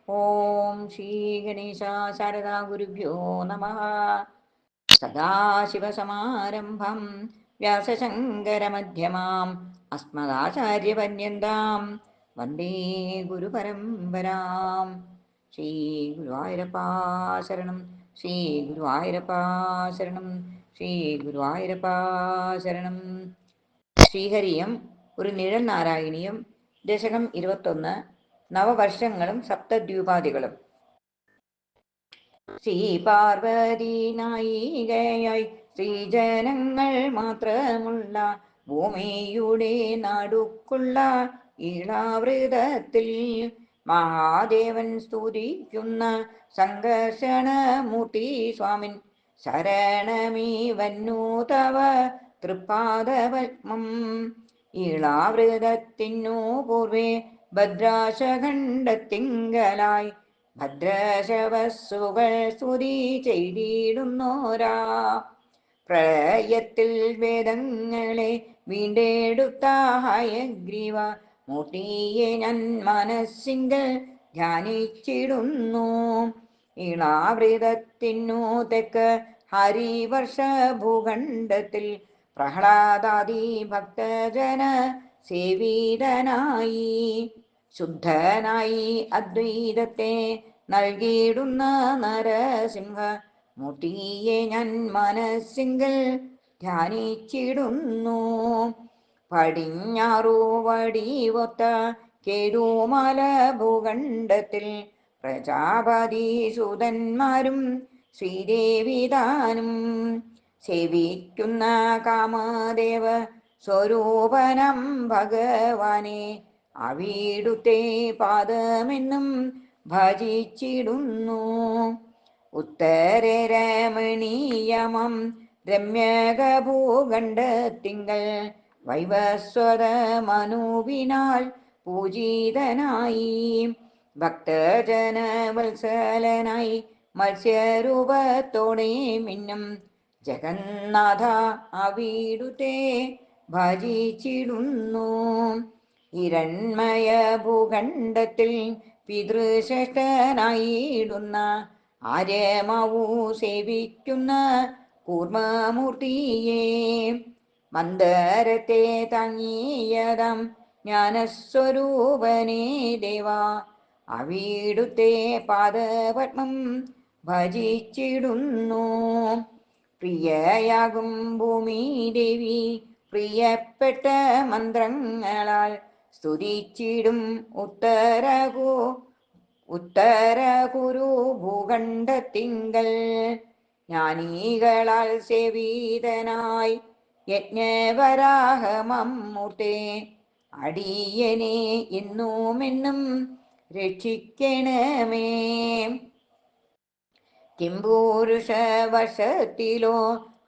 ഓം ശ്രീ ഗണേശ ശാരദാ ഗുരുഭ്യോ നമഃ. സദാശിവസമാരംഭം വ്യാസശങ്കരമധ്യമാം അസ്മദാചാര്യപര്യന്താം വന്ദേ ഗുരുപരമ്പരാം. ശ്രീ ഗുരുവായൂരപ്പാ ശരണം, ശ്രീ ഗുരുവായൂരപ്പാ ശരണം, ശ്രീ ഗുരുവായൂരപ്പാ ശരണം. ശ്രീഹരിയം ഒരു നിഴൽ നാരായണീയം. ദശകം 21. നവവർഷങ്ങളും സപ്തദ്വീപാദികളും. ശ്രീ പാർവതി നായികയായി ശ്രീജനങ്ങൾ മാത്രമുള്ള ഭൂമിയുടെ നാടുക്കുള്ള ഈളാവൃതത്തിൽ മഹാദേവൻ സ്തുതിക്കുന്ന സംഘർഷണമൂർത്തി സ്വാമിൻ ശരണമീ വന്നു തവ തൃപ്പാദപത്മം. ഈളാവൃതത്തിനു പൂർവേ ഭദ്രാശഖണ്ഡത്തിങ്കലായി ഭദ്രശവസ്സുകൾ സ്തുതി ചെയ്തിടുന്നോരാ. പ്രളയത്തിൽ വേദങ്ങളെ വീണ്ടെടുത്ത ഹയഗ്രീവ മൂർത്തിയെ ഞാൻ മനസ്സിങ്കൽ ധ്യാനിച്ചിടുന്നു. ഇളാവൃതത്തിനു തെക്ക് ഹരിവർഷ ഭൂഖണ്ഡത്തിൽ പ്രഹ്ലാദാദി ഭക്തജന സേവിതനായി ശുദ്ധനായി അദ്വൈതത്തെ നൽകിയിടുന്ന നരസിംഹ മൂർത്തിയെ ഞാൻ മനസ്സിങ്കൽ ധ്യാനിച്ചിടുന്നു. പടിഞ്ഞാറു വടിവൊത്ത കേതുമാല ഭൂഖണ്ഡത്തിൽ പ്രജാപതി സുതന്മാരും ശ്രീദേവിതാനും സേവിക്കുന്ന കാമദേവ സ്വരൂപനം ഭഗവാനെ അവിടുത്തെ പാദമെന്നും ഭജിച്ചിടുന്നു. ഉത്തരേ രമണീയമം രമ്യകഭൂഖണ്ഡത്തിങ്കൽ വൈവസ്വത മനുവിനാൽ പൂജിതനായി ഭക്തജന വത്സലനായി മത്സ്യരൂപത്തോടെ മിന്നും ജഗന്നാഥ അവിടുത്തെ ഭജിച്ചിടുന്നു. ഹിരൺമയ ഭൂഖണ്ഡത്തിൽ പിതൃശ്രേഷ്ഠനായിടുന്ന ആര്യമാവു സേവിക്കുന്ന കൂർമ്മമൂർത്തിയെ മന്ദരത്തെ താങ്ങിയതാം ജ്ഞാനസ്വരൂപനേ ദേവാ അവിടുത്തെ പാദപത്മം ഭജിച്ചിടുന്നു. പ്രിയയാകും ഭൂമി ദേവി പ്രിയപ്പെട്ട മന്ത്രങ്ങളാൽ സ്തുതിച്ചിടും ഉത്തരകുരു ഭൂഖണ്ഡത്തിങ്കൽ ജ്ഞാനികളാൽ സേവിതനായി യജ്ഞവരാഹമൂർത്തേ അടിയനെ എന്നുമെന്നും രക്ഷിക്കണമേ. കിംപുരുഷ വർഷത്തിലോ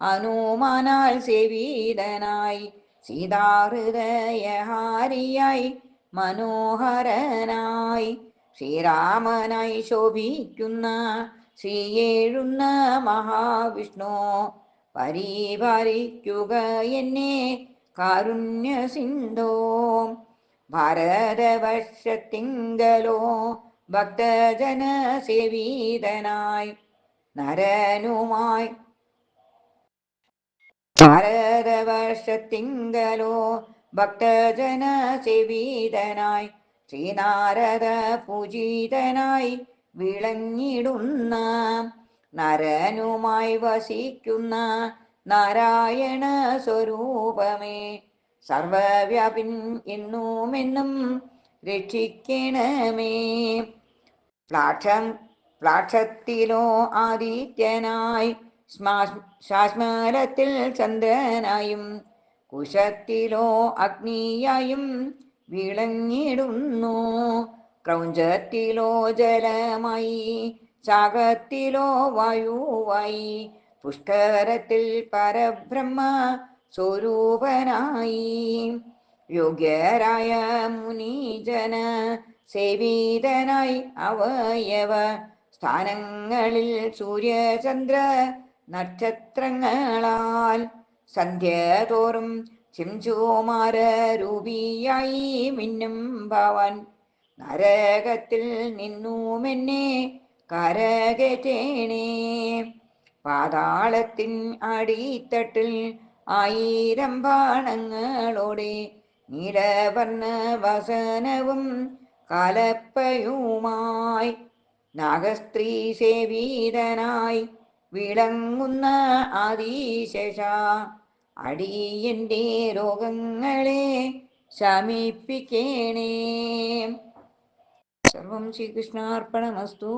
ഹനുമാനാൽ സേവിതനായി സീതാഹൃദയഹാരിയായി മനോഹരനായി ശ്രീരാമനായി ശോഭിക്കുന്ന ശ്രീയേഴുന്ന മഹാവിഷ്ണു പരിപാലിക്കുക എന്നെ കാരുണ്യ സിന്ധോ. ഭാരതവർഷത്തിങ്കലോ ഭക്തജന സേവിതനായി നരനുമായി ഭാരതവർഷത്തിങ്കലോ ഭക്തജന സേവിതനായി ശ്രീനാരദ പൂജിതനായി വിളങ്ങിടുന്ന നരനുമായി വസിക്കുന്ന നാരായണ സ്വരൂപമേ സർവവ്യാപിൻ എന്നുമെന്നും രക്ഷിക്കണമേ. പ്ലാക്ഷത്തിലോ ആദിത്യനായി ശ്വാസ്മരത്തിൽ ചന്ദ്രനായും കുശത്തിലോ അഗ്നിയായും വിളങ്ങിടുന്നു. ക്രൗഞ്ചത്തിലോ ജലമായി ശാഖത്തിലോ വായുവായി പുഷ്കരത്തിൽ പരബ്രഹ്മ സ്വരൂപനായി യോഗ്യരായ മുനിജന സേവിതനായി അവയവ സ്ഥാനങ്ങളിൽ സൂര്യചന്ദ്ര നക്ഷത്രങ്ങളാൽ സന്ധ്യതോറും ചിംചുമാര രൂപിയായി മിന്നും ഭവൻ നരകത്തിൽ നിന്നുമെന്നെ കരകയറ്റേണേ. പാതാളത്തിൻ അടിത്തട്ടിൽ 1000 ബാണങ്ങളോടെ നീലവർണ്ണ വസനവും കലപ്പയുമായി നാഗസ്ത്രീ സേവിതനായി വിളങ്ങുന്ന ആദിശേഷ അടിയന്റെ രോഗങ്ങളെ ശമിപ്പിക്കണേ. സർവം ശ്രീകൃഷ്ണാർപ്പണമസ്തു.